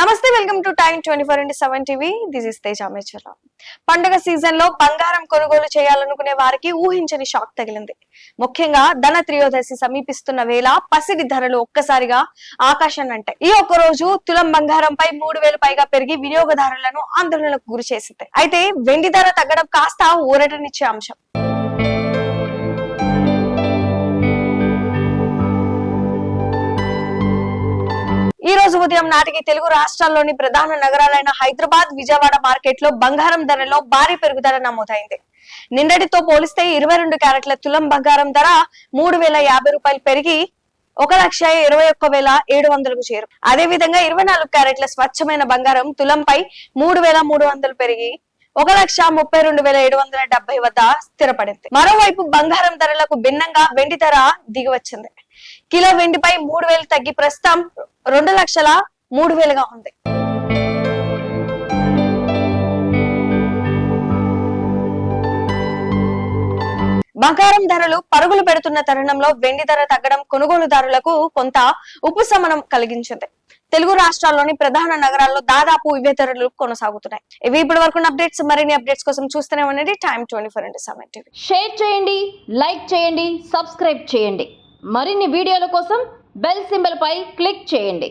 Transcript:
నమస్తే, welcome to time 24/7 TV. This is Teja Mecharla. పండుగ season లో బంగారం కొనుగోలు చేయాలనుకునే వారికి ఊహించని షాక్ తగిలింది. ముఖ్యంగా ధన త్రయోదశి సమీపిస్తున్న వేళ పసిడి ధరలు ఒక్కసారిగా ఆకాశాన్ని అంటాయి. ఈ ఒక్క రోజు తులం బంగారంపై 3,000 పైగా పెరిగి వినియోగదారులను ఆందోళనకు గురి చేసింది. అయితే వెండి ధర తగ్గడం కాస్త ఊరటనిచ్చే అంశం. ఈ రోజు ఉదయం నాటికి తెలుగు రాష్ట్రాల్లోని ప్రధాన నగరాలైన హైదరాబాద్, విజయవాడ మార్కెట్ లో బంగారం ధరలో భారీ పెరుగుదల నమోదైంది. నిన్నటితో పోలిస్తే 22 క్యారెట్ల తులం బంగారం ధర 3,050 రూపాయలు పెరిగి 1,21,700కు చేరు. అదే విధంగా 24 క్యారెట్ల స్వచ్ఛమైన బంగారం తులంపై 3,300 పెరిగి 1,32,770 వద్ద స్థిరపడింది. మరోవైపు బంగారం ధరలకు భిన్నంగా వెండి ధర దిగివచ్చింది. కిలో వెండిపై 3,000 తగ్గి ప్రస్తుతం 2,03,000గా ఉంది. బంగారం ధరలు పరుగులు పెడుతున్న తరుణంలో వెండి ధర తగ్గడం కొనుగోలుదారులకు కొంత ఉపశమనం కలిగించింది. తెలుగు రాష్ట్రాల్లోని ప్రధాన నగరాల్లో దాదాపు ఇవే ధరలు కొనసాగుతున్నాయి. ఇవి ఇప్పటి వరకు అప్డేట్స్. మరిన్ని అప్డేట్స్ కోసం చూస్తూనే ఉండండి టైమ్ 24/7 టీవీ. షేర్ చేయండి, లైక్ చేయండి, సబ్స్క్రైబ్ చేయండి. మరిన్ని వీడియోల కోసం బెల్ సింబల్ పై క్లిక్ చేయండి.